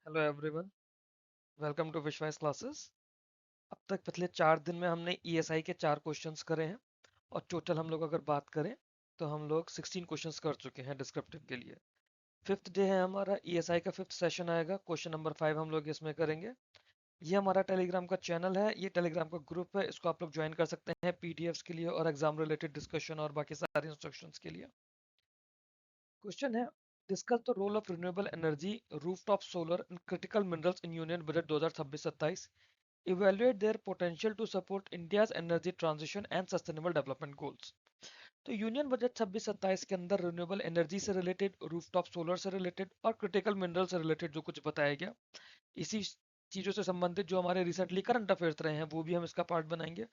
Hello everyone, welcome to विश्वास classes. अब तक पिछले 4 दिन में हमने ईएसआई के 4 क्वेश्चंस करे हैं और टोटल हम लोग अगर बात करें तो हम लोग 16 क्वेश्चंस कर चुके हैं डिस्क्रिप्टिव के लिए। फिफ्थ डे है हमारा, ईएसआई का फिफ्थ सेशन आएगा, क्वेश्चन नंबर 5 हम लोग इसमें करेंगे। ये हमारा टेलीग्राम का चैनल है, ये टेलीग्राम का ग्रुप है, इसको आप लोग ज्वाइन कर सकते हैं पीडीएफ्स के लिए और एग्जाम रिलेटेड डिस्कशन और बाकी सारी इंस्ट्रक्शंस के लिए। क्वेश्चन है, discuss the role of renewable energy, rooftop solar and critical minerals in union budget 2026-27। Evaluate their potential to support India's energy transition and sustainable development goals। तो union budget 26-27 के अंदर renewable energy से related, rooftop solar से related और critical mineral से related जो कुछ बताया गया, इसी चीजों से संबंधित जो हमारे रिसेंटली करंट अफेयर्स रहे हैं वो भी हम इसका पार्ट बनाएंगे।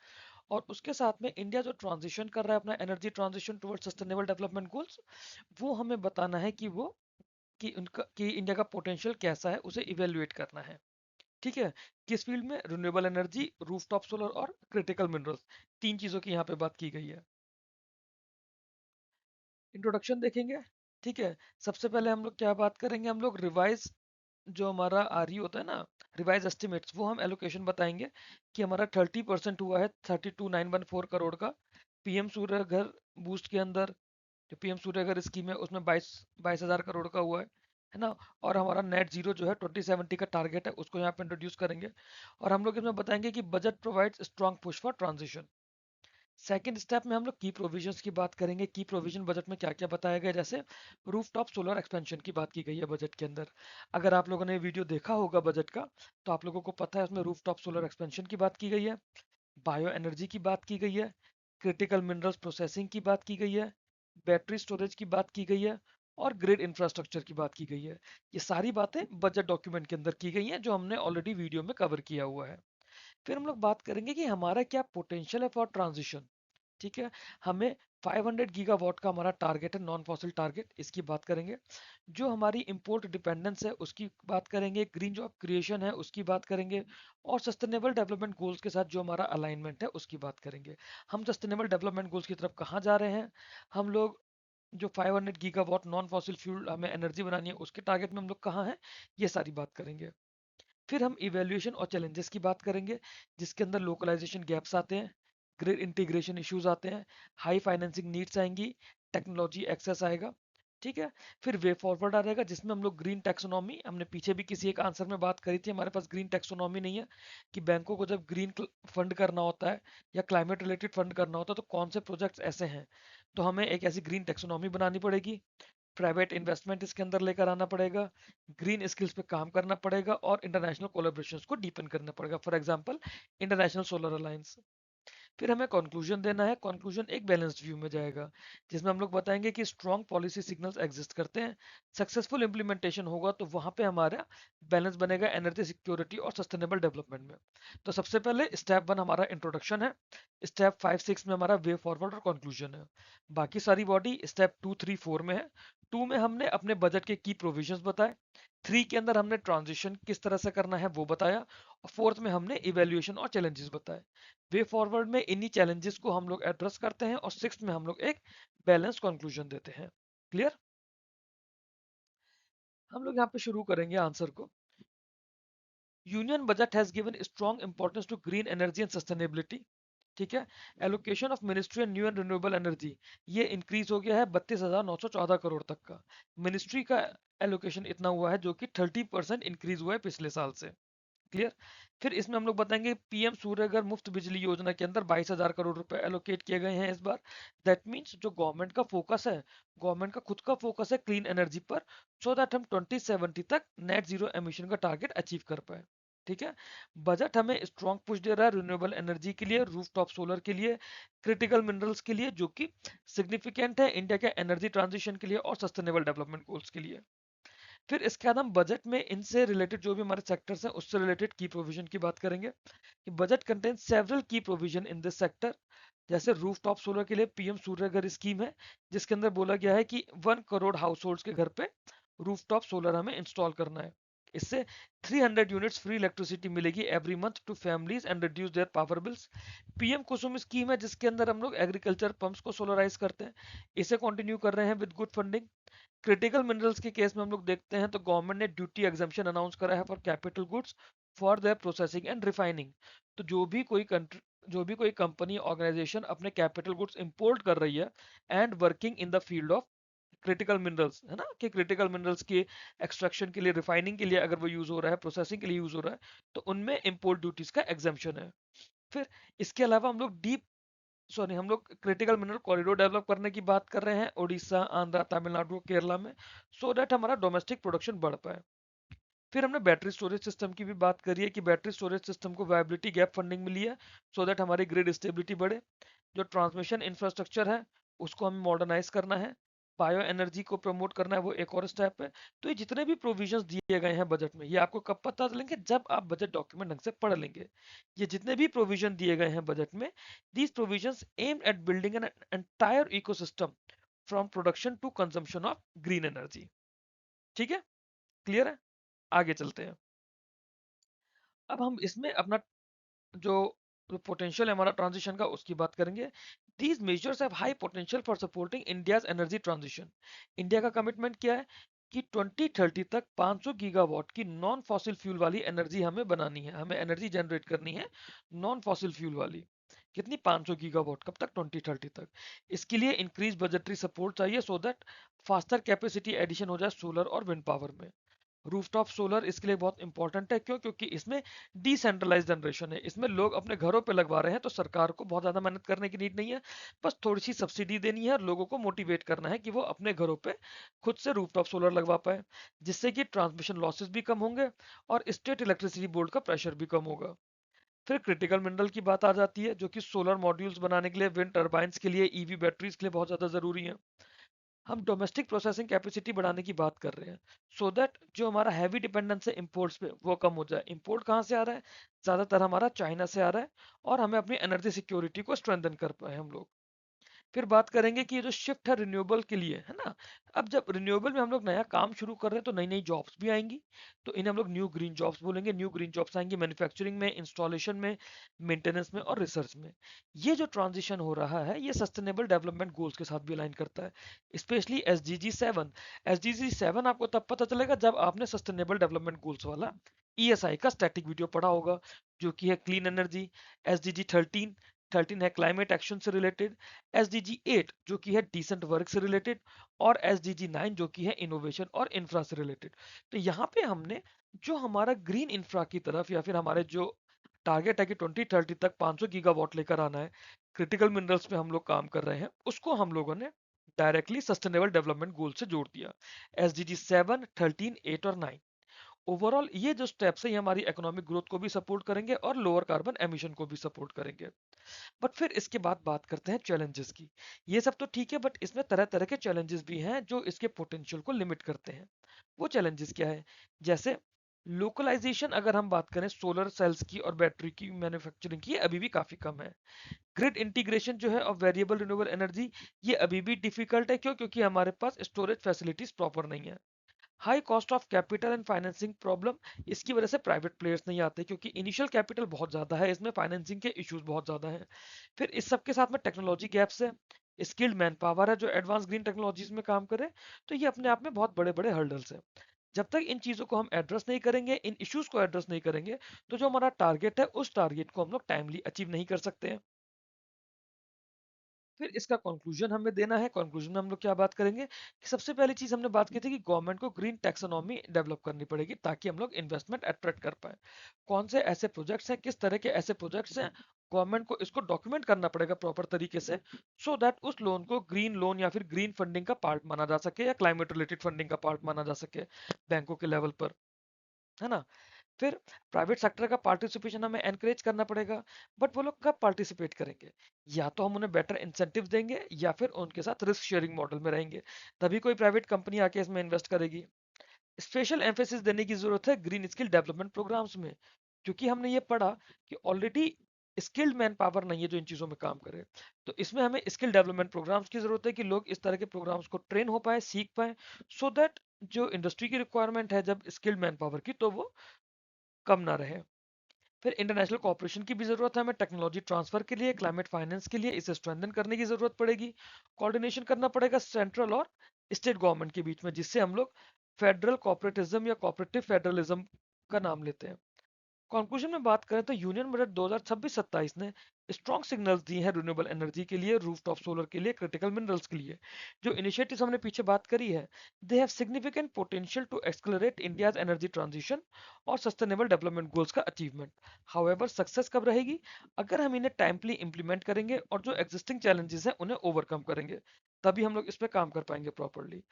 और उसके साथ में इंडिया जो ट्रांजिशन कर रहा है अपना energy transition toward sustainable development goals, वो हमें बताना है कि वो कि इंडिया का पोटेंशियल कैसा है, उसे इवेल्युएट करना है। ठीक है, किस फील्ड में? रिन्यूएबल एनर्जी, रूफटॉप सोलर और क्रिटिकल मिनरल्स, तीन चीजों की यहाँ पे बात की गई है। इंट्रोडक्शन देखेंगे। ठीक है, सबसे पहले हम लोग क्या बात करेंगे, हम लोग रिवाइज जो हमारा आरई होता है ना, रिवाइज एस्टिमेट्स, वो हम एलोकेशन बताएंगे कि हमारा 30% हुआ है 32,914 करोड़ का पीएम सूर्य घर बूस्ट के अंदर। जो पीएम सूर्य घर स्कीम है उसमें 22,000 करोड़ का हुआ है ना। और हमारा नेट जीरो जो है 2070 का टारगेट है, उसको यहाँ पे इंट्रोड्यूस करेंगे। और हम लोग इसमें बताएंगे कि budget provides strong push for transition. Second step में हम लोग की प्रोविजंस की बात करेंगे, की प्रोविजन बजट में क्या क्या बताया गया, जैसे रूफटॉप सोलर एक्सपेंशन की बात की गई है बजट के अंदर। अगर आप लोगों ने वीडियो देखा होगा बजट का, तो आप लोगों को पता है उसमें रूफटॉप सोलर एक्सपेंशन की बात की गई है, बायो एनर्जी की बात की गई है, क्रिटिकल मिनरल्स प्रोसेसिंग की बात की गई है, बैटरी स्टोरेज की बात की गई है और ग्रिड इंफ्रास्ट्रक्चर की बात की गई है। ये सारी बातें बजट डॉक्यूमेंट के अंदर की गई हैं जो हमने ऑलरेडी वीडियो में कवर किया हुआ है। फिर हम लोग बात करेंगे कि हमारा क्या पोटेंशियल है फॉर ट्रांजिशन। ठीक है, हमें 500 गीगावाट का हमारा टारगेट है, नॉन फॉसिल टारगेट, इसकी बात करेंगे। जो हमारी इंपोर्ट डिपेंडेंस है उसकी बात करेंगे, ग्रीन जॉब क्रिएशन है उसकी बात करेंगे और सस्टेनेबल डेवलपमेंट गोल्स के साथ जो हमारा अलाइनमेंट है उसकी बात करेंगे। हम सस्टेनेबल डेवलपमेंट गोल्स की तरफ कहाँ जा रहे हैं, हम लोग जो 500 गीगावाट नॉन फॉसिल फ्यूल हमें एनर्जी बनानी है उसके टारगेट में हम लोग कहाँ हैं, ये सारी बात करेंगे। फिर हम इवेल्युएशन और चैलेंजेस की बात करेंगे, जिसके अंदर लोकलाइजेशन गैप्स आते हैं, ग्रिड इंटीग्रेशन इश्यूज आते हैं, हाई फाइनेंसिंग नीड्स आएंगी, टेक्नोलॉजी एक्सेस आएगा। ठीक है, फिर वे फॉरवर्ड आ जाएगा जिसमें हम लोग ग्रीन टैक्सोनॉमी, हमने पीछे भी किसी एक आंसर में बात करी थी, हमारे पास ग्रीन टैक्सोनॉमी नहीं है कि बैंकों को जब ग्रीन फंड करना होता है या क्लाइमेट रिलेटेड फंड करना होता है तो कौन से प्रोजेक्ट्स ऐसे हैं। तो हमें एक ऐसी ग्रीन टैक्सोनॉमी बनानी पड़ेगी, प्राइवेट इन्वेस्टमेंट इसके अंदर लेकर आना पड़ेगा, ग्रीन स्किल्स पे काम करना पड़ेगा और इंटरनेशनल कोलैबोरेशंस को डीपन करना पड़ेगा, for example international solar alliance. फिर हमें कंक्लूजन देना है, कंक्लूजन एक बैलेंस्ड व्यू में जाएगा जिसमें हम लोग बताएंगे कि स्ट्रॉन्ग पॉलिसी सिग्नल्स एग्जिस्ट करते हैं, सक्सेसफुल इंप्लीमेंटेशन होगा तो वहां पे हमारा बैलेंस बनेगा एनर्जी सिक्योरिटी और सस्टेनेबल डेवलपमेंट में। तो सबसे पहले स्टेप 1 हमारा इंट्रोडक्शन है, स्टेप 5-6 में हमारा वे फॉरवर्ड और कंक्लूजन है, बाकी सारी बॉडी स्टेप 2-3-4 में है। 2 में हमने अपने बजट के की प्रोविजंस बताए, 3 के अंदर हमने ट्रांजिशन किस तरह से करना है वो बताया और 4th में हमने इवेल्युएशन और चैलेंजेस बताए। वे फॉरवर्ड में इन्हीं चैलेंजेस को हम लोग एड्रेस करते हैं और 6th में हम लोग एक बैलेंस कंक्लूजन देते हैं। क्लियर? हम लोग यहाँ पे शुरू करेंगे आंसर को। Union budget has given strong importance to green energy and sustainability. ठीक है, allocation of ministry and new and renewable energy, ये इंक्रीज हो गया है 32,914 करोड़ तक का। मिनिस्ट्री का एलोकेशन इतना हुआ है जो कि 30% इंक्रीज हुआ है पिछले साल से। क्लियर? फिर इसमें हम लोग बताएंगे पीएम सूर्यघर मुफ्त बिजली योजना के अंदर 22,000 करोड़ रुपए एलोकेट किए गए हैं इस बार। दैट मीन्स जो गवर्नमेंट का फोकस है, गवर्नमेंट का खुद का फोकस है क्लीन एनर्जी पर, सो दैट हम 2070 तक नेट जीरो एमिशन का टारगेट अचीव कर पाए। ठीक है, बजट हमें स्ट्रॉन्ग पुश दे रहा है रिन्यूएबल एनर्जी के लिए, रूफटॉप सोलर के लिए, क्रिटिकल मिनरल्स के लिए जो कि सिग्निफिकेंट है इंडिया के एनर्जी ट्रांजिशन के लिए और सस्टेनेबल डेवलपमेंट गोल्स के लिए। फिर इसके बाद हम बजट में इनसे रिलेटेड जो भी हमारे सेक्टर्स हैं उससे रिलेटेड की प्रोविजन की बात करेंगे कि बजट कंटेन सेवरल की प्रोविजन इन दिस सेक्टर। जैसे रूफ टॉप सोलर के लिए पीएम सूर्यघर स्कीम है जिसके अंदर बोला गया है कि 1 करोड़ हाउस होल्ड्स के घर पे रूफ टॉप सोलर हमें इंस्टॉल करना है। इससे 300 यूनिट्स फ्री इलेक्ट्रिसिटी मिलेगी every month to families and reduce their power bills. PM Kusum scheme है जिसके अंदर हम लोग एग्रीकल्चर पंप्स को सोलराइज करते हैं, इसे कंटिन्यू कर रहे हैं with good funding. Critical minerals के केस में हम लोग देखते हैं तो गवर्नमेंट ने ड्यूटी एग्जम्पशन अनाउंस करा है for capital goods for their processing and refining. तो जो भी कोई कंपनी ऑर्गेनाइजेशन अपने कैपिटल गुड्स इंपोर्ट कर रही है and working in the field of critical minerals, है ना, कि क्रिटिकल मिनरल्स के एक्सट्रैक्शन के लिए, रिफाइनिंग के लिए अगर वो यूज हो रहा है, प्रोसेसिंग के लिए यूज हो रहा है, तो उनमें इंपोर्ट ड्यूटीज का एग्जम्पशन है। फिर इसके अलावा हम लोग क्रिटिकल मिनरल कॉरिडोर डेवलप करने की बात कर रहे हैं उड़ीसा, आंध्रा, तमिलनाडु, केरला में, सो दैट हमारा डोमेस्टिक प्रोडक्शन बढ़ पाए। फिर हमने बैटरी स्टोरेज सिस्टम की भी बात करी है कि बैटरी स्टोरेज सिस्टम को वायबिलिटी गैप फंडिंग मिली है सो दैट हमारी ग्रिड स्टेबिलिटी बढ़े। जो ट्रांसमिशन इंफ्रास्ट्रक्चर है उसको हमें मॉडर्नाइज करना है, बायो एनर्जी को प्रमोट करना है, वो एक और स्टेप है। तो ये जितने भी प्रोविजंस दिए गए हैं बजट में, ये आपको कब पता चलेंगे, जब आप बजट डॉक्यूमेंट ढंग से पढ़ लेंगे। ये जितने भी प्रोविजन दिए गए हैं बजट में, these provisions aim at building an entire ecosystem from production to consumption of green energy. ठीक है, क्लियर है, आगे चलते हैं। अब हम इसमें अपना जो पोटेंशियल है हमारा ट्रांजिशन का, उसकी बात करेंगे। These measures have high potential for supporting India's energy transition. India का कमिटमेंट क्या है कि 2030 तक 500 गीगावाट की नॉन फॉसिल फ्यूल वाली एनर्जी हमें बनानी है, हमें एनर्जी जनरेट करनी है नॉन फॉसिल फ्यूल वाली। कितनी? 500 गीगावाट। कब तक? 2030 तक। इसके लिए इंक्रीज बजटरी सपोर्ट चाहिए so that faster capacity addition हो जाए सोलर और विंड पावर में। रूफटॉप सोलर इसके लिए बहुत इंपॉर्टेंट है, क्यों? क्योंकि इसमें डिसेंट्रलाइज जनरेशन है, इसमें लोग अपने घरों पे लगवा रहे हैं, तो सरकार को बहुत ज्यादा मेहनत करने की नीड नहीं है। बस थोड़ी सी सब्सिडी देनी है और लोगों को मोटिवेट करना है कि वो अपने घरों पे खुद से रूफटॉप सोलर लगवा पाए, जिससे कि ट्रांसमिशन लॉसेस भी कम होंगे और स्टेट इलेक्ट्रिसिटी बोर्ड का प्रेशर भी कम होगा। फिर क्रिटिकल मिनरल की बात आ जाती है, जो कि सोलर मॉड्यूल्स बनाने के लिए, विंड टर्बाइंस के लिए, ईवी बैटरीज के लिए बहुत ज्यादा जरूरी है। हम डोमेस्टिक प्रोसेसिंग कैपेसिटी बढ़ाने की बात कर रहे हैं सो दैट जो हमारा हैवी डिपेंडेंस है इंपोर्ट्स पे वो कम हो जाए। इंपोर्ट कहाँ से आ रहा है? ज्यादातर हमारा चाइना से आ रहा है, और हमें अपनी एनर्जी सिक्योरिटी को स्ट्रेंथन कर पाए हम लोग। फिर बात करेंगे कि ये जो शिफ्ट है रिन्यूएबल के लिए, है ना, अब जब रिन्यूएबल में हम लोग नया काम शुरू कर रहे हैं तो नई नई जॉब्स भी आएंगी, तो इन्हें हम लोग न्यू ग्रीन जॉब्स बोलेंगे। न्यू ग्रीन जॉब्स आएंगी मैन्युफैक्चरिंग में, इंस्टॉलेशन में, मेंटेनेंस में और रिसर्च में। ये जो ट्रांजिशन हो रहा है ये सस्टेनेबल डेवलपमेंट गोल्स के साथ भी अलाइन करता है, स्पेशली SDG 7। SDG 7 आपको तब पता चलेगा जब आपने सस्टेनेबल डेवलपमेंट गोल्स वाला ESI का स्टैटिक वीडियो पढ़ा होगा, जो कि है क्लीन एनर्जी। SDG 13 है क्लाइमेट एक्शन से रिलेटेड। SDG 8 जो कि है डिसेंट वर्क से रिलेटेड, और SDG 9 जो कि है इनोवेशन और इंफ्रा से रिलेटेड। तो यहाँ पे हमने जो हमारा ग्रीन इंफ्रा की तरफ, या फिर हमारे जो टारगेट है कि 2030 तक 500 गीगावाट लेकर आना है, क्रिटिकल मिनरल्स पे हम लोग काम कर रहे हैं, उसको हम लोगों ने डायरेक्टली सस्टेनेबल डेवलपमेंट गोल से जोड़ दिया। SDG 7, 13, 8 और 9। ओवरऑल ये जो स्टेप्स है ये हमारी इकोनॉमिक ग्रोथ को भी सपोर्ट करेंगे और लोअर कार्बन एमिशन को भी सपोर्ट करेंगे। बट फिर इसके बाद बात करते हैं चैलेंजेस की। ये सब तो ठीक है, बट इसमें तरह तरह के चैलेंजेस भी हैं जो इसके पोटेंशियल को लिमिट करते हैं। वो चैलेंजेस क्या है? जैसे लोकलाइजेशन, अगर हम बात करें सोलर सेल्स की और बैटरी की मैन्युफैक्चरिंग की, ये अभी भी काफी कम है। ग्रिड इंटीग्रेशन जो है ऑफ वेरिएबल रिन्यूएबल एनर्जी, ये अभी भी डिफिकल्ट है, क्यों? क्योंकि हमारे पास स्टोरेज फैसिलिटीज प्रॉपर नहीं है। High cost of capital and financing problem, इसकी वजह से प्राइवेट प्लेयर्स नहीं आते, क्योंकि इनिशियल कैपिटल बहुत ज़्यादा है, इसमें फाइनेंसिंग के इश्यूज बहुत ज़्यादा हैं। फिर इस सब के साथ में टेक्नोलॉजी गैप्स है, स्किल्ड मैन पावर है जो एडवांस ग्रीन टेक्नोलॉजीज में काम करे, तो ये अपने आप में बहुत बड़े बड़े हर्डल्स हैं। जब तक इन चीज़ों को हम एड्रेस नहीं करेंगे, इन इश्यूज को एड्रेस नहीं करेंगे, तो जो हमारा टारगेट है उस टारगेट को हम लोग टाइमली अचीव नहीं कर सकते हैं। फिर इसका कंक्लूजन हमें देना है। कंक्लूजन में हम लोग क्या बात करेंगे कि सबसे पहली चीज हमने बात की थी कि गवर्नमेंट को ग्रीन टैक्सोनॉमी डेवलप करनी पड़ेगी ताकि हम लोग इन्वेस्टमेंट अट्रैक्ट कर पाए। कौन से ऐसे प्रोजेक्ट्स हैं, किस तरह के ऐसे प्रोजेक्ट्स हैं, गवर्नमेंट को इसको डॉक्यूमेंट करना पड़ेगा प्रॉपर तरीके से, सो दैट उस लोन को ग्रीन लोन या फिर ग्रीन फंडिंग का पार्ट माना जा सके, या क्लाइमेट रिलेटेड फंडिंग का पार्ट माना जा सके बैंकों के लेवल पर, है ना। फिर प्राइवेट सेक्टर का पार्टिसिपेशन हमें एनकरेज करना पड़ेगा, बट वो लोग कब पार्टिसिपेट करेंगे? या तो हम उन्हें बेटर इंसेंटिव देंगे, या फिर उनके साथ रिस्क शेयरिंग मॉडल में रहेंगे, तभी कोई प्राइवेट कंपनी आके इसमें इन्वेस्ट करेगी। स्पेशल एम्फेसिस देने की जरूरत है ग्रीन स्किल डेवलपमेंट प्रोग्राम्स में, क्योंकि हमने ये पढ़ा कि ऑलरेडी स्किल्ड मैन पावर नहीं है जो इन चीजों में काम करे। तो इसमें हमें स्किल डेवलपमेंट प्रोग्राम्स की जरूरत है कि लोग इस तरह के प्रोग्राम्स को ट्रेन हो पाए, सीख पाए, सो दैट जो इंडस्ट्री की रिक्वायरमेंट है जब स्किल्ड मैन पावर की, तो वो कम ना रहे। फिर इंटरनेशनल कॉपरेशन की भी जरूरत है हमें, टेक्नोलॉजी ट्रांसफर के लिए, क्लाइमेट फाइनेंस के लिए, इसे स्ट्रेंथन करने की जरूरत पड़ेगी। कोऑर्डिनेशन करना पड़ेगा सेंट्रल और स्टेट गवर्नमेंट के बीच में, जिससे हम लोग फेडरल कॉपरेटिज्म या कॉपरेटिव फेडरलिज्म का नाम लेते हैं। कंक्लूजन में बात करें तो यूनियन बजट 2026-27 ने स्ट्रॉन्ग सिग्नल्स दिए हैं रिन्यूएबल एनर्जी के लिए, रूफटॉप सोलर के लिए, क्रिटिकल मिनरल्स के लिए। जो इनिशिएटिव्स हमने पीछे बात करी है, they have significant potential to accelerate India's energy transition और सस्टेनेबल डेवलपमेंट गोल्स का अचीवमेंट। हाउएवर सक्सेस कब रहेगी? अगर हम इन्हें टाइमली इंप्लीमेंट करेंगे और जो एग्जिस्टिंग चैलेंजेस हैं उन्हें ओवरकम करेंगे, तभी हम लोग इस पर काम कर पाएंगे प्रॉपरली।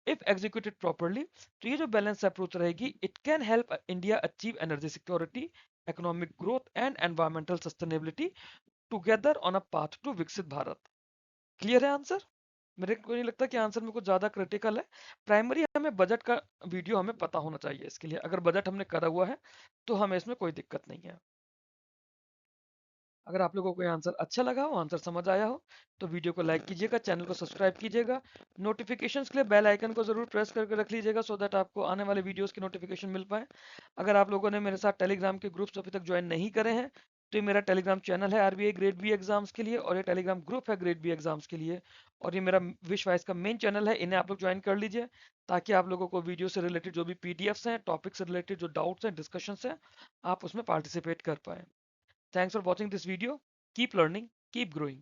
इफ एग्जीक्यूटेड प्रॉपरली, तो ये जो बैलेंस अप्रोच रहेगी, it can help India achieve energy security, economic growth and environmental sustainability together on a path to विकसित भारत। क्लियर है आंसर? मेरे को नहीं लगता कि आंसर में कुछ ज्यादा क्रिटिकल है। प्राइमरी हमें बजट का वीडियो हमें पता होना चाहिए इसके लिए, अगर बजट हमने करा हुआ है तो हमें इसमें कोई दिक्कत नहीं है। अगर आप लोगों को ये आंसर अच्छा लगा हो, आंसर समझ आया हो, तो वीडियो को लाइक कीजिएगा, चैनल को सब्सक्राइब कीजिएगा, नोटिफिकेशंस के लिए बेल आइकन को जरूर प्रेस करके रख लीजिएगा, सो दैट आपको आने वाले वीडियोस की नोटिफिकेशन मिल पाए। अगर आप लोगों ने मेरे साथ टेलीग्राम के ग्रुप्स अभी तक ज्वाइन नहीं करे हैं, तो ये मेरा टेलीग्राम चैनल है आरबीआई ग्रेड बी एग्जाम्स के लिए, और ये टेलीग्राम ग्रुप है ग्रेड बी एग्जाम्स के लिए, और ये मेरा विश वाइज का मेन चैनल है, इन्हें आप लोग ज्वाइन कर लीजिए, ताकि आप लोगों को वीडियो से रिलेटेड जो भी पीडीएफ्स हैं, टॉपिक से रिलेटेड जो डाउट्स हैं, डिस्कशंस हैं, आप उसमें पार्टिसिपेट कर पाए। Thanks for watching this video. Keep learning, keep growing.